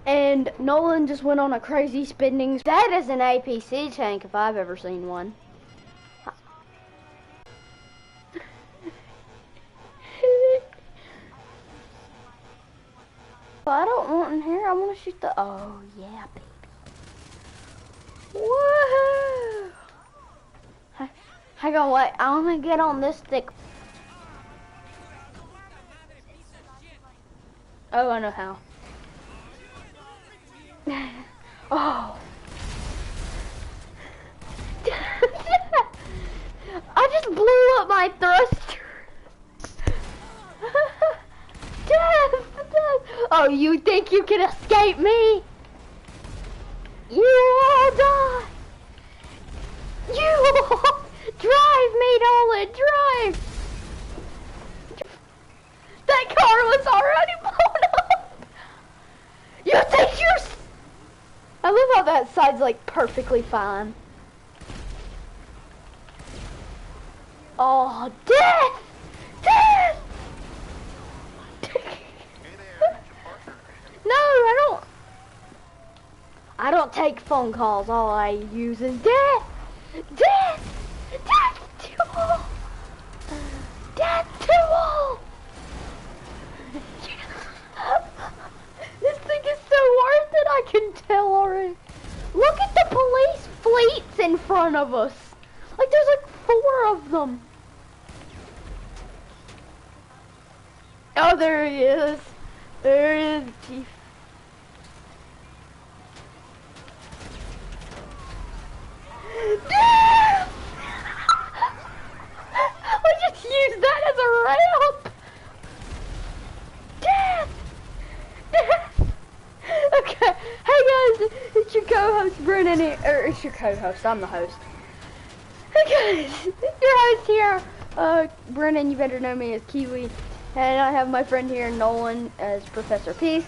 And Nolan just went on a crazy spending. That is an APC tank if I've ever seen one. I don't want in here. I want to shoot the. Oh yeah, baby. Woohoo! Hang on, wait. I want to get on this stick. Oh, I know how. Oh. I just blew up my thruster. Death! Oh, you think you can escape me? You all die! You all drive me, Nolan, drive! That car was already blown up! You think you're... I love how that side's like perfectly fine. Oh, death! Death! No, I don't take phone calls. All I use is death! Death! Death to all! Death to all! This thing is so worth it, I can tell already. Look at the police fleets in front of us. Like there's like 4 of them. Oh, there he is. There he is, Chief. I just used that as a ramp. Death! Death! Okay, hey guys, it's your co-host Brennan here, or it's your co-host, I'm the host. Hey guys, your host here, Brennan, you better know me as Kiwi, and I have my friend here, Nolan, as Professor Peace,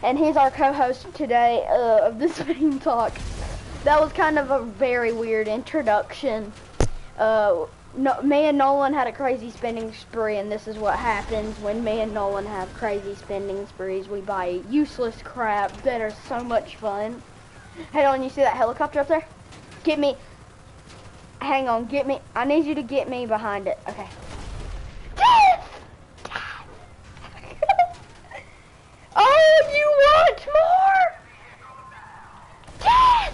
and he's our co-host today of this main talk. That was kind of a very weird introduction. Me and Nolan had a crazy spending spree, and this is what happens when me and Nolan have crazy spending sprees. We buy useless crap that are so much fun. Hey Nolan, you see that helicopter up there? Get me. Hang on, get me. I need you to get me behind it. Okay. Death! Death! Oh, you want more? Death!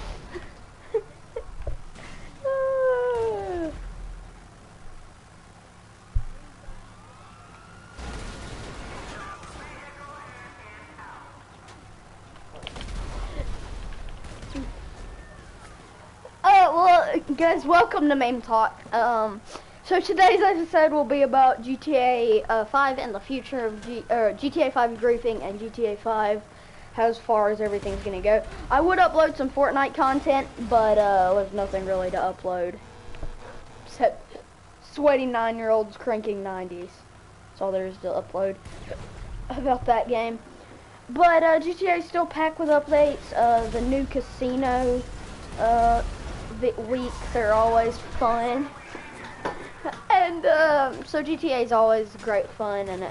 Well, guys, welcome to Main Talk. So today's episode will be about GTA 5 and the future of GTA 5 Greifing and GTA 5, as far as everything's gonna go. I would upload some Fortnite content, but there's nothing really to upload except sweaty 9-year-olds cranking 90s. That's all there is to upload about that game. But GTA is still packed with updates. The new casino weeks are always fun, and so GTA is always great fun. And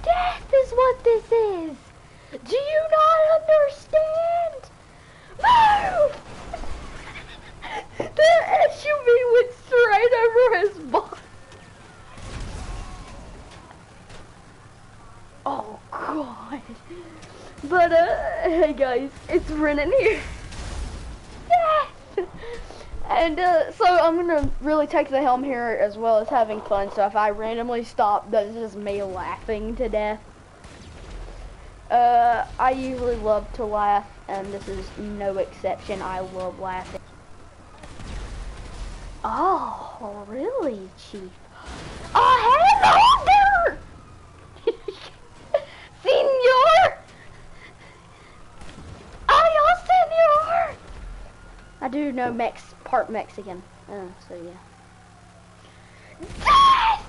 death is what this is. Do you not understand? Move! The SUV went straight over his body. Oh god. But hey guys, it's Brennan here. And so I'm gonna really take the helm here as well as having fun. So if I randomly stop, that's just me laughing to death. I usually love to laugh, and this is no exception. I love laughing. Oh, really, Chief? Oh, hello there! Senor! Adios, senor! I do know part Mexican, so yeah. Death!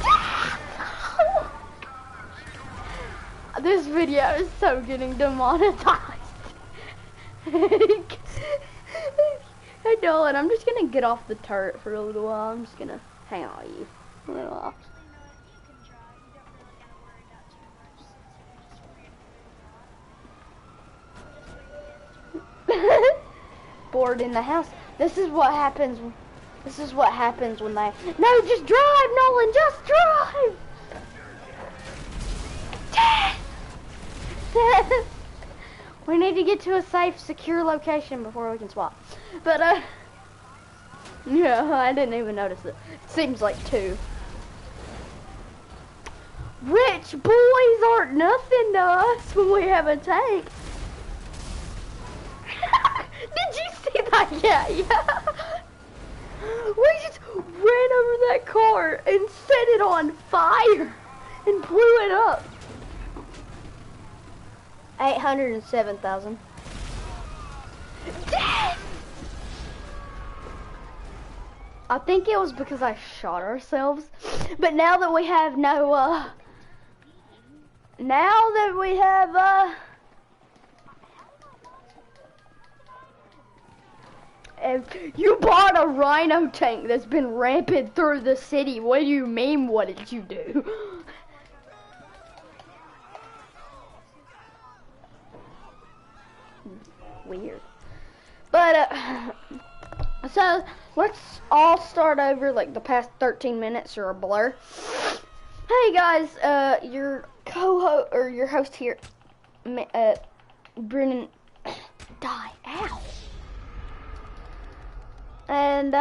Death! This video is so getting demonetized. Hey Nolan, I'm just gonna get off the turret for a little while. I'm just gonna hang out with you a little while. bored in the house. This is what happens. This is what happens when they. No, just drive, Nolan. Just drive. We need to get to a safe, secure location before we can swap. But yeah, I didn't even notice it. Seems like 2. Rich boys aren't nothing to us when we have a tank. Did you see that? Yeah. We just ran over that car and set it on fire and blew it up. 807,000. Death! I think it was because I shot ourselves. But now that we have no, now that we have, you bought a rhino tank that's been rampant through the city. What do you mean, what did you do? Weird. But, so, let's all start over, like, the past 13 minutes are a blur. Hey, guys, your co-host, or your host here, Brennan, die, ow. And,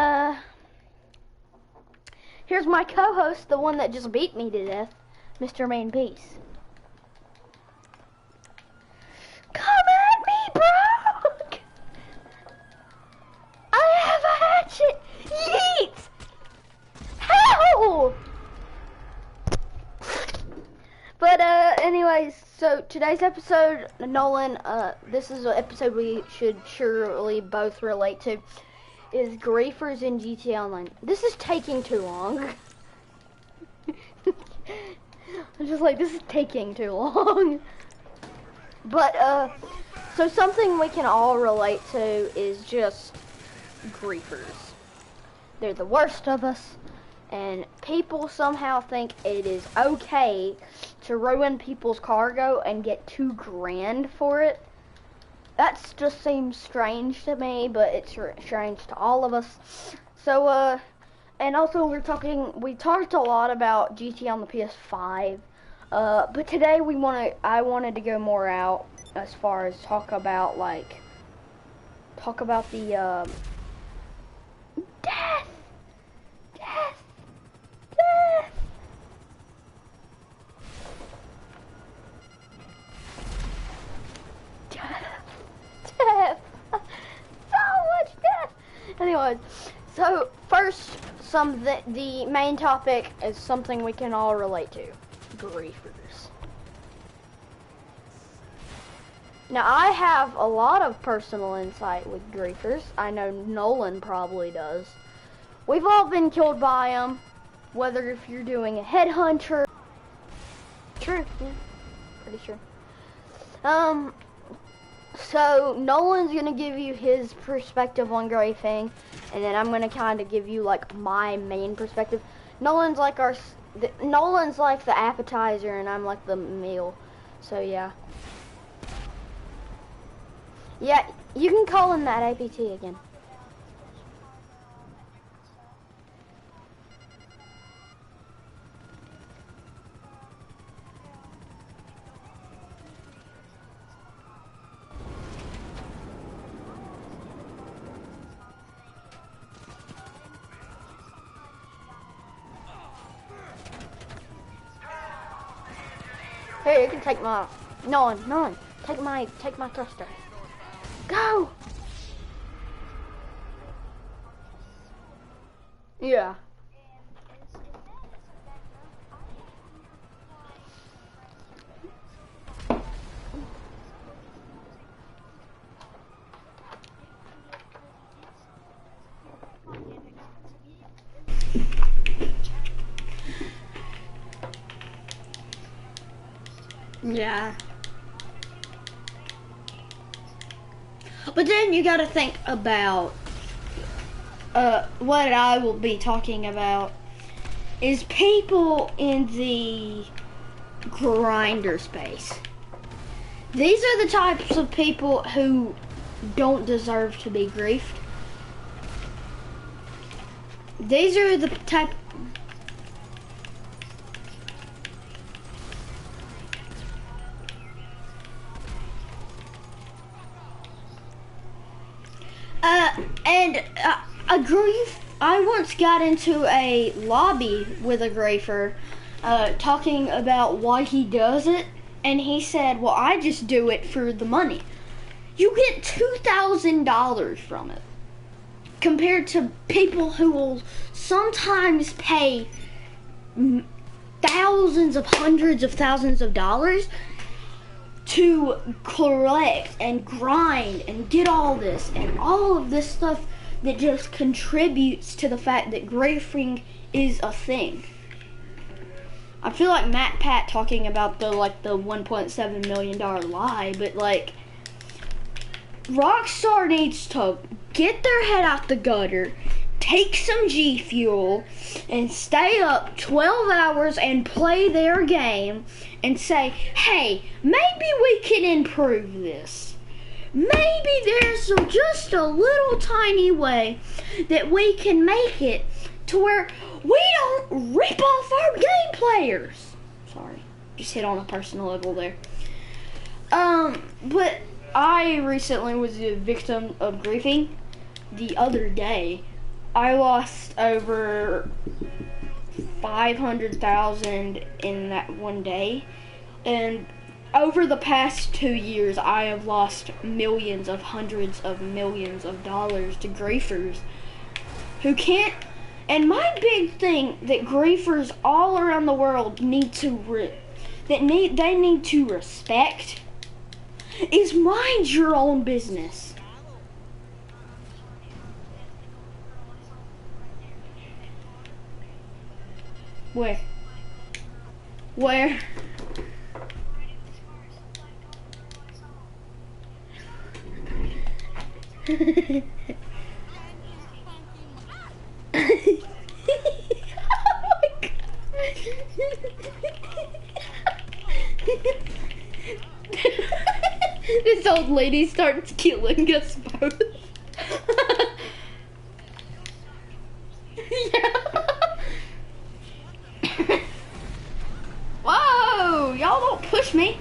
here's my co-host, the one that just beat me to death, Mr. Man Peace. Come at me, bro! I have a hatchet! Yeet! How? But, anyways, so today's episode, Nolan, this is an episode we should surely both relate to, is Griefers in GTA Online. This is taking too long. I'm just like, this is taking too long. But, so something we can all relate to is just griefers. They're the worst of us, and people somehow think it is okay to ruin people's cargo and get $2 grand for it. That just seems strange to me, but it's strange to all of us. So, and also we talked a lot about GTA on the PS5. But today I wanted to go more out as far as talk about the, death! So much death! Anyways, so first, the main topic is something we can all relate to. Griefers. Now, I have a lot of personal insight with griefers. I know Nolan probably does. We've all been killed by them, whether if you're doing a headhunter. True, yeah, pretty sure. So Nolan's gonna give you his perspective on Greifing, and then I'm gonna kind of give you like my main perspective. Nolan's like the appetizer, and I'm like the meal. So yeah. Yeah, you can call him that APT again. Here, you can take my, Nolan, take my thruster. Go! Yeah. Yeah. But then you gotta think about what I will be talking about is people in the grinder space. These are the types of people who don't deserve to be griefed. These are the type. A grief. I once got into a lobby with a griefer, talking about why he does it, and he said, "Well, I just do it for the money." You get $2,000 from it, compared to people who will sometimes pay thousands of hundreds of thousands of dollars to collect and grind and get all this and all of this stuff that just contributes to the fact that griefing is a thing. I feel like Matt Pat talking about the $1.7 million lie, but like Rockstar needs to get their head out the gutter, take some G Fuel, and stay up 12 hours and play their game and say, hey, maybe we can improve this. Maybe there's just a little tiny way that we can make it to where we don't rip off our game players. Sorry, just hit on a personal level there. But I recently was a victim of griefing. The other day, I lost over 500,000 in that one day, and over the past 2 years, I have lost millions of hundreds of millions of dollars to griefers who can't. And my big thing that griefers all around the world need to they need to respect is mind your own business. Where? Oh my God. This old lady starts killing us both. Yeah. Whoa, y'all don't push me.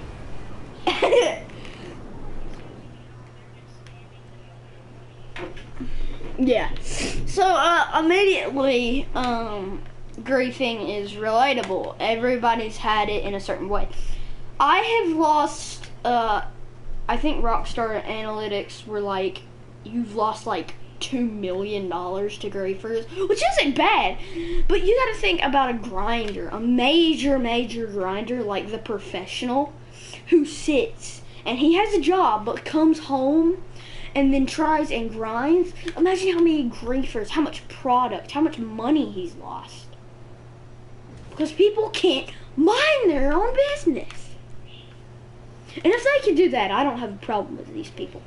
Yeah. So immediately, griefing is relatable. Everybody's had it in a certain way. I have lost, I think Rockstar Analytics were like, you've lost like $2 million to griefers, which isn't bad, but you gotta think about a grinder, a major grinder, like the professional, who sits, and he has a job, but comes home and then tries and grinds. Imagine how many griefers, how much product, how much money he's lost. Because people can't mind their own business. And if they can do that, I don't have a problem with these people.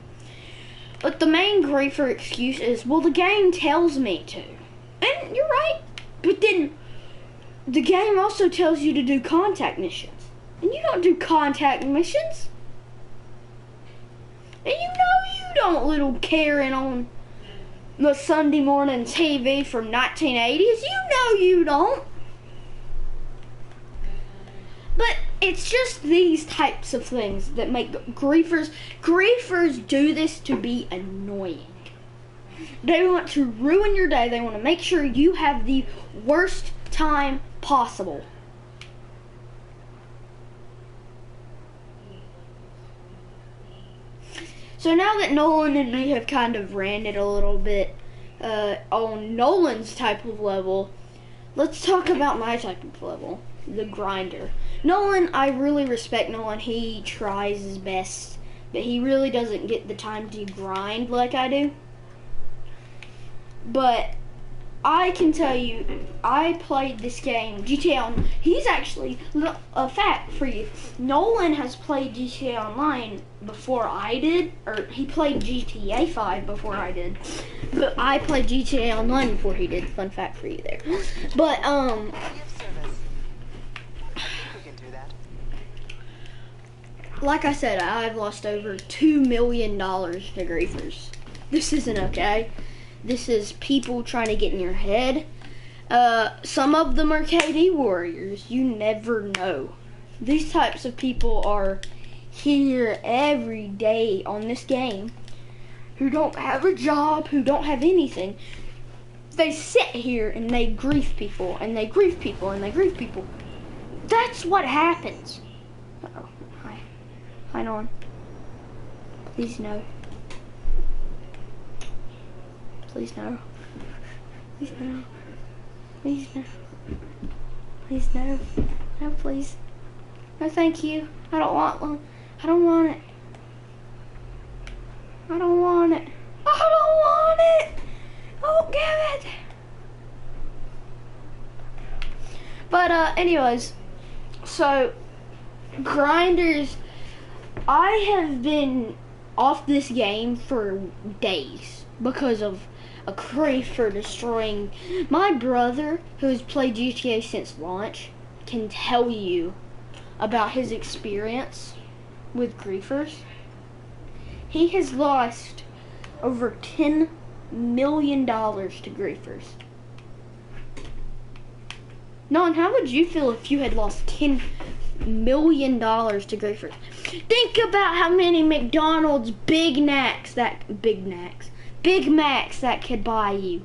But the main griefer excuse is, well, the game tells me to. And you're right. But then the game also tells you to do contact missions. And you don't do contact missions. And you know you don't, little Karen on the Sunday morning TV from 1980s. You know you don't. But it's just these types of things that make griefers do this to be annoying. They want to ruin your day. They want to make sure you have the worst time possible. So now that Nolan and me have kind of ranted a little bit on Nolan's type of level, let's talk about my type of level, the grinder. Nolan, I really respect Nolan. He tries his best, but he really doesn't get the time to grind like I do. But I can tell you, I played this game, GTA. He's actually, a fact for you, Nolan has played GTA Online before I did, or he played GTA 5 before I did, but I played GTA Online before he did. Fun fact for you there. But, like I said, I've lost over $2 million to griefers. This isn't okay. This is people trying to get in your head. Some of them are KD warriors. You never know. These types of people are here every day on this game who don't have a job, who don't have anything. They sit here and they grief people, and they grief people, and they grief people. That's what happens. Uh-oh. Hi. Hi, Nolan. Please no. Please no. Please no. Please no. Please no. No, please. No, thank you. I don't want one. I don't want it. I don't want it. I don't want it. Don't give it. But anyways, so grinders, I have been off this game for days because of a creeper destroying. My brother, who has played GTA since launch, can tell you about his experience with griefers. He has lost over $10 million to griefers. Nolan, how would you feel if you had lost $10 million to griefers? Think about how many McDonald's Big Macs that could buy you.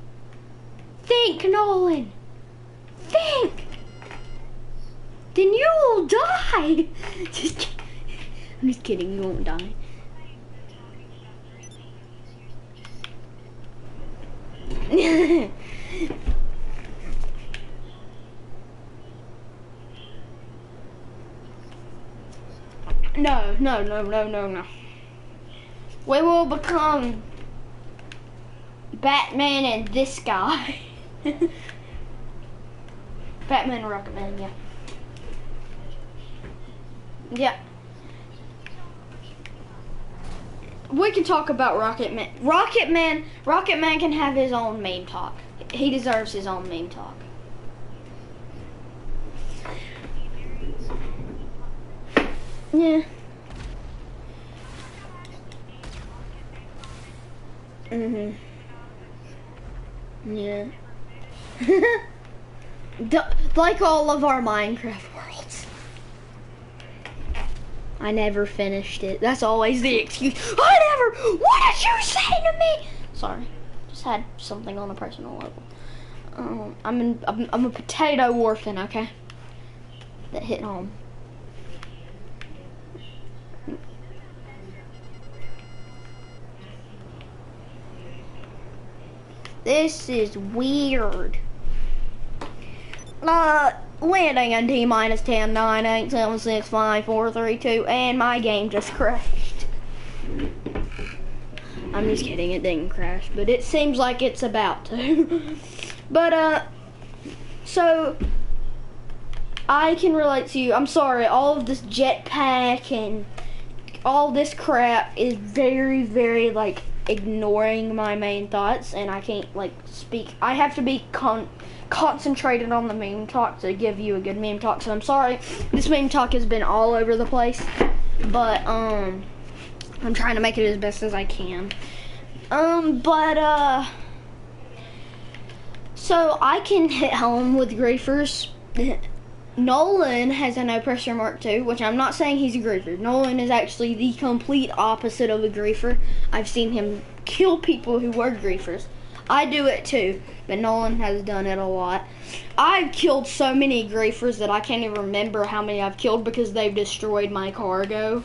Think, Nolan. Think. Then you will die. I'm just kidding, you won't die. No. We will become Batman and this guy. Batman and Rocket Man, yeah. Yeah. We can talk about Rocket Man. Rocket Man can have his own meme talk. He deserves his own meme talk. Yeah. Yeah. Like all of our Minecraft worlds. I never finished it. That's always the excuse. What did you say to me? Sorry. Just had something on a personal level. I'm a potato orphan, okay? That hit home. This is weird. Landing in T minus 10, 9, 8, 7, 6, 5, 4, 3, 2, and my game just crashed. I'm just kidding, it didn't crash, but it seems like it's about to. But, so, I can relate to you. I'm sorry, all of this jetpack and all this crap is very, very, like, ignoring my main thoughts, and I can't, like, speak. I have to be concentrated on the meme talk to give you a good meme talk, so I'm sorry. This meme talk has been all over the place, but, I'm trying to make it as best as I can. So I can hit home with griefers. Nolan has a no pressure Mark II, which I'm not saying he's a griefer. Nolan is actually the complete opposite of a griefer. I've seen him kill people who were griefers. I do it too, but Nolan has done it a lot. I've killed so many griefers that I can't even remember how many I've killed because they've destroyed my cargo.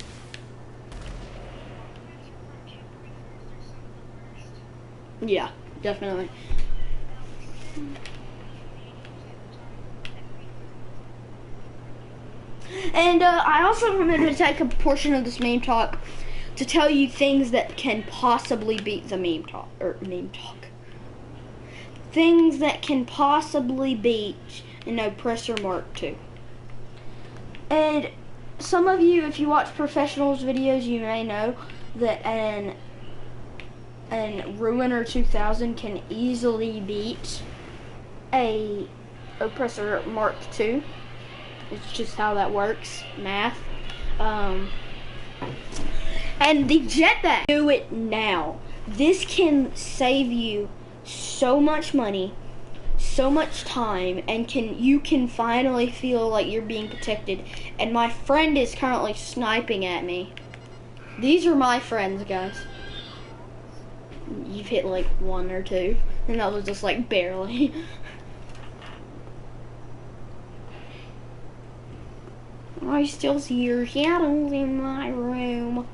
Yeah, definitely. And I also wanted to take a portion of this meme talk to tell you things that can possibly beat the meme talk. Things that can possibly beat a no pressure Mark II. And some of you, if you watch professionals videos, you may know that an Ruiner 2000 can easily beat a oppressor Mark II. It's just how that works, math. And the jetpack, do it now. This can save you so much money, so much time, and you can finally feel like you're being protected. And my friend is currently sniping at me. These are my friends, guys. You've hit like 1 or 2, and that was just like barely. I still see your shadows in my room.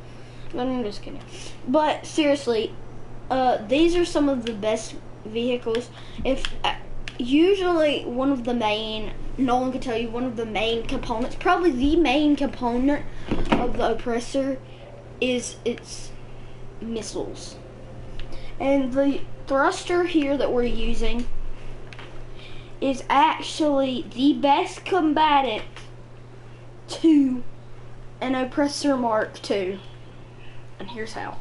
But I'm just kidding. But seriously, these are some of the best vehicles. Usually one of the main, Nolan can tell you, one of the main components, probably the main component of the oppressor is its missiles. And the thruster here that we're using is actually the best combatant to an oppressor Mark II. And here's how.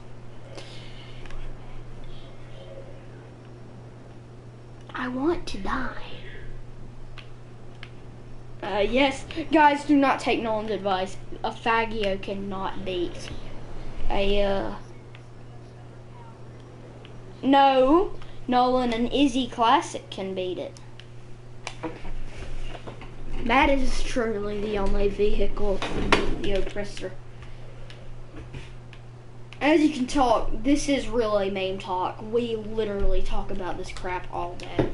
I want to die. Yes, guys, do not take Nolan's advice. A Faggio cannot beat No, Nolan, an Izzy Classic can beat it. That is truly the only vehicle, the oppressor. As you can tell, this is really meme talk. We literally talk about this crap all day.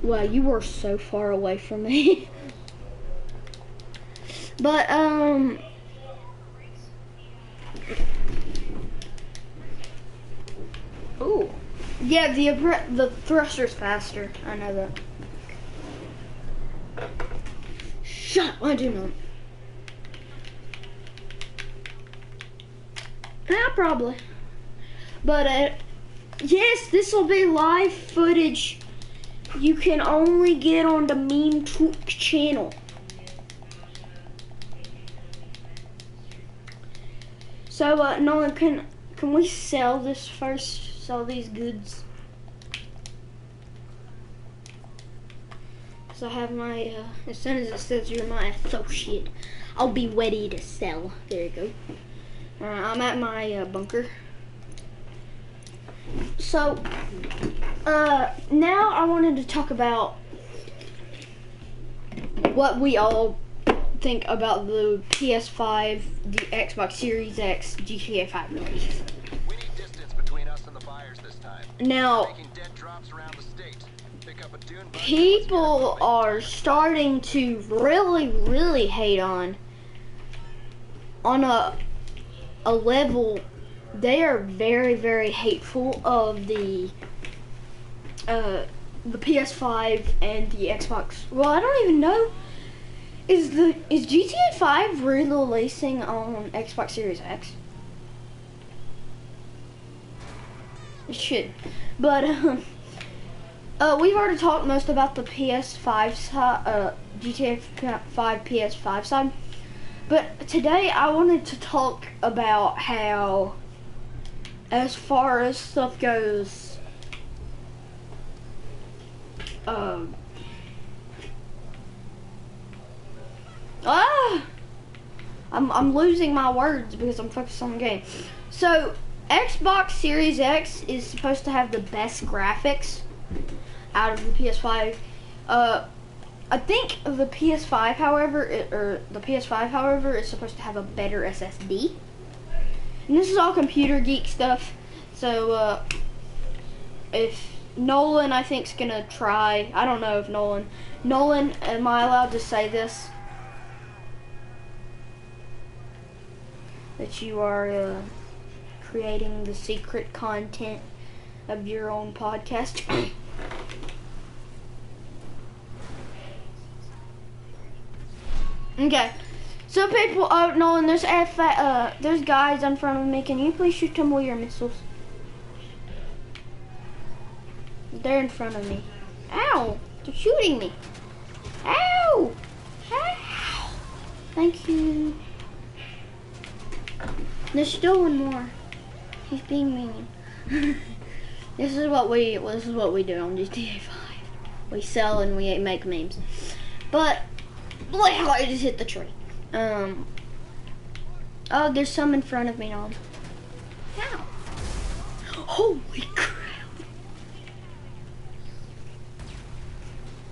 Wow, you are so far away from me. But, ooh. Yeah, the thruster's faster. I know that. Shut up, I do not. Yeah, probably. But, yes, this will be live footage you can only get on the Meme Talk channel. So, Nolan, can we sell this first? Sell these goods? Because I have my, as soon as it says you're my associate, I'll be ready to sell. There you go. Alright, I'm at my bunker. So, now I wanted to talk about what we all think about the PS5, the Xbox Series X, GTA 5 release. We need distance between us and the buyers this time. Now, Making dead drops around the state. Pick up a dune buggy. people are starting to really hate on a level. They are very hateful of the PS5 and the Xbox. Well, I don't even know. Is GTA 5 re-releasing on Xbox Series X? It should. But we've already talked most about the PS5 side, GTA 5 PS5 side. But today I wanted to talk about how, as far as stuff goes, I'm losing my words because I'm focused on the game. So, Xbox Series X is supposed to have the best graphics out of the PS5. I think the PS5, however, is supposed to have a better SSD. And this is all computer geek stuff. So, if Nolan, I think, is gonna try. I don't know if Nolan, am I allowed to say this? That you are creating the secret content of your own podcast. Okay, so people, oh Nolan, there's guys in front of me. Can you please shoot them with your missiles? They're in front of me. Ow! They're shooting me. Ow! Ow! Thank you. There's still one more. He's being mean. This is what we do on GTA 5. We sell and we make memes. But I just hit the tree. Oh, there's some in front of me now. Ow. Holy crap.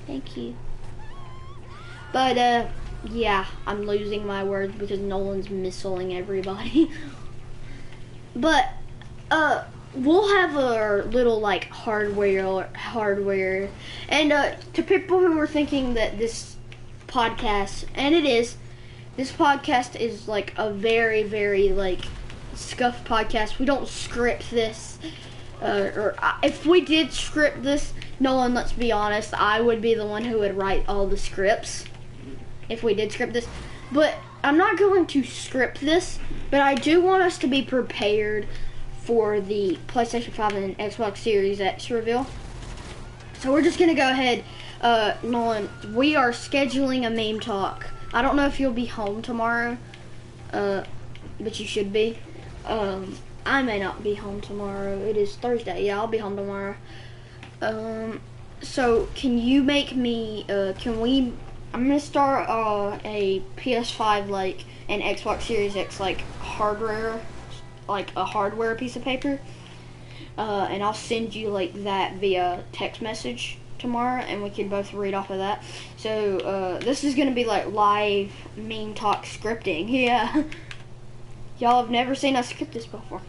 Thank you. But, yeah, I'm losing my words because Nolan's missiling everybody. But, we'll have our little, like, hardware. And, to people who are thinking that this podcast, and it is, this podcast is, like, a very, very, like, scuffed podcast. We don't script this. If we did script this, Nolan, let's be honest, I would be the one who would write all the scripts if we did script this. But I'm not going to script this, but I do want us to be prepared for the PlayStation 5 and Xbox Series X reveal. So we're just going to go ahead. Nolan, we are scheduling a meme talk. I don't know if you'll be home tomorrow, but you should be. I may not be home tomorrow. It is Thursday. Yeah, I'll be home tomorrow. So can you make me, I'm gonna start, a PS5, like, and Xbox Series X, like, hardware, like, a hardware piece of paper, and I'll send you, like, that via text message tomorrow, and we can both read off of that. So, this is gonna be, like, live meme talk scripting. Yeah. Y'all have never seen us script this before.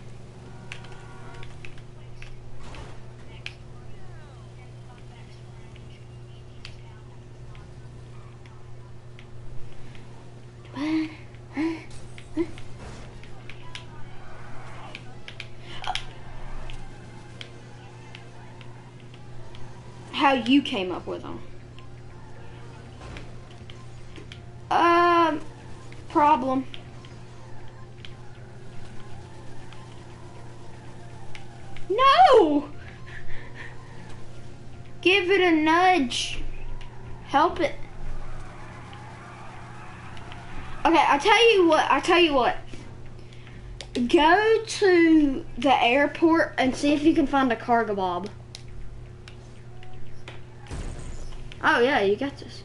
How you came up with them? Problem. No! Give it a nudge. Help it. Okay, I tell you what. Go to the airport and see if you can find a cargo bob. Oh yeah, you got this.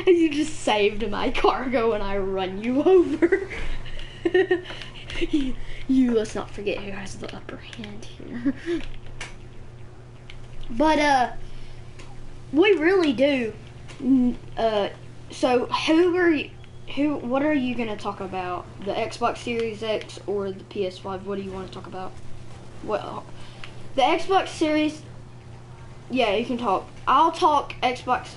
You just saved my cargo and I run you over. Let's not forget who has the upper hand here. But, we really do. So what are you gonna talk about? The Xbox Series X or the PS5? What do you want to talk about? Well, the Xbox Series, yeah, you can talk. I'll talk Xbox.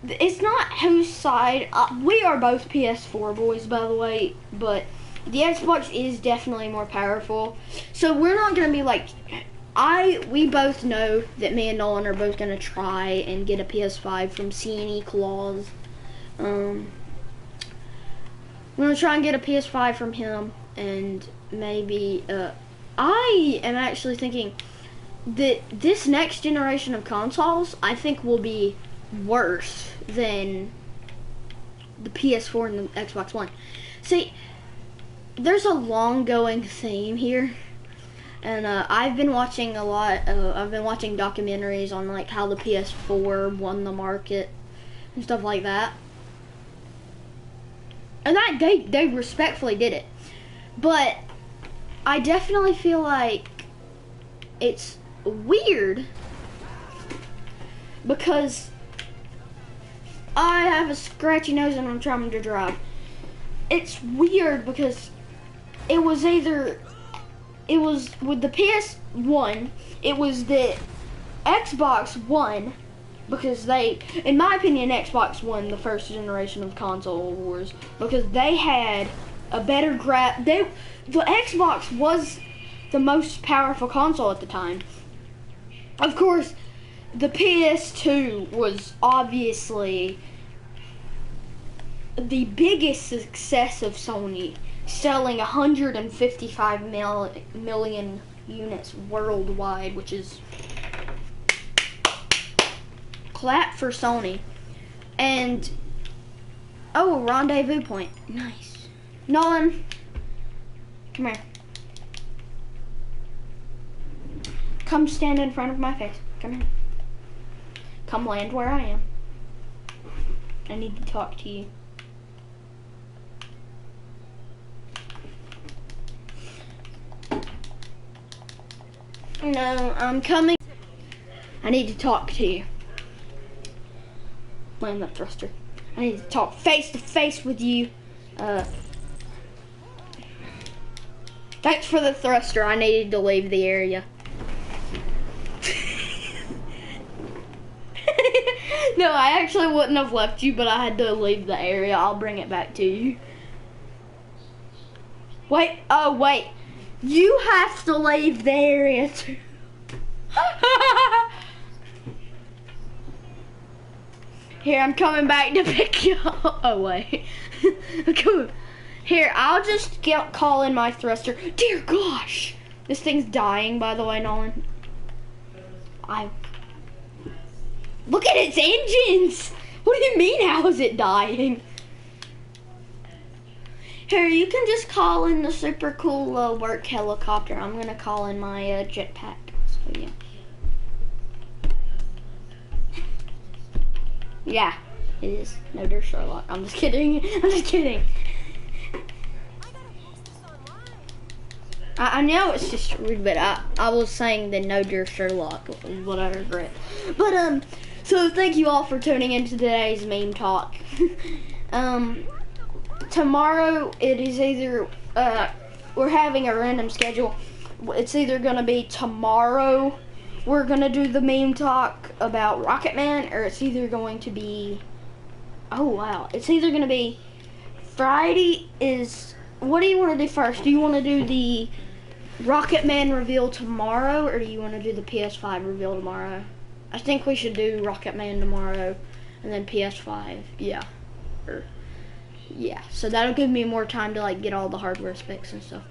It's not whose side. We are both PS4 boys, by the way, but the Xbox is definitely more powerful. So we're not gonna be like, we both know that me and Nolan are both gonna try and get a PS5 from C&E Claus. We're gonna try and get a PS5 from him, and maybe I am actually thinking that this next generation of consoles, I think, will be worse than the PS4 and the Xbox One. See, there's a long going theme here, and I've been watching a lot. I've been watching documentaries on like how the PS4 won the market and stuff like that, and that they respectfully did it. But I definitely feel like it's weird because I have a scratchy nose and I'm trying to drive. It's weird because it was with the PS1, it was the Xbox One, because in my opinion, Xbox won the first generation of console wars because they had a better the Xbox was the most powerful console at the time. Of course, the PS2 was obviously the biggest success of Sony, selling 155 million units worldwide, which is clap for Sony. And oh, a rendezvous point. Nice. Nolan, come here. come stand in front of my face. Come here. Come land where I am. I need to talk to you. No, I'm coming. I need to talk to you. Land the thruster. I need to talk face to face with you. Thanks for the thruster. I needed to leave the area. No, I actually wouldn't have left you, but I had to leave the area. I'll bring it back to you. Wait, oh wait. You have to leave the area too. Here, I'm coming back to pick you up. Oh wait. Come. Here, I'll just call in my thruster. Dear gosh. This thing's dying, by the way, Nolan. Look at its engines. What do you mean, how is it dying? Here, you can just call in the super cool work helicopter. I'm gonna call in my jetpack. So yeah. Yeah, it is. No, there's Sherlock. I'm just kidding. I'm just kidding. I know it's just rude, but I was saying the no dear Sherlock is what I regret. But so thank you all for tuning into today's meme talk. Tomorrow it is either we're having a random schedule. It's either gonna be tomorrow we're gonna do the meme talk about Rocket Man, or it's either going to be it's either gonna be Friday is. What do you want to do first? Do you want to do the Rocket Man reveal tomorrow, or do you want to do the PS5 reveal tomorrow? I think we should do Rocket Man tomorrow, and then PS5. Yeah. Yeah. So that'll give me more time to like get all the hardware specs and stuff.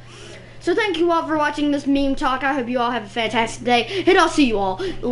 So thank you all for watching this meme talk. I hope you all have a fantastic day, and I'll see you all later.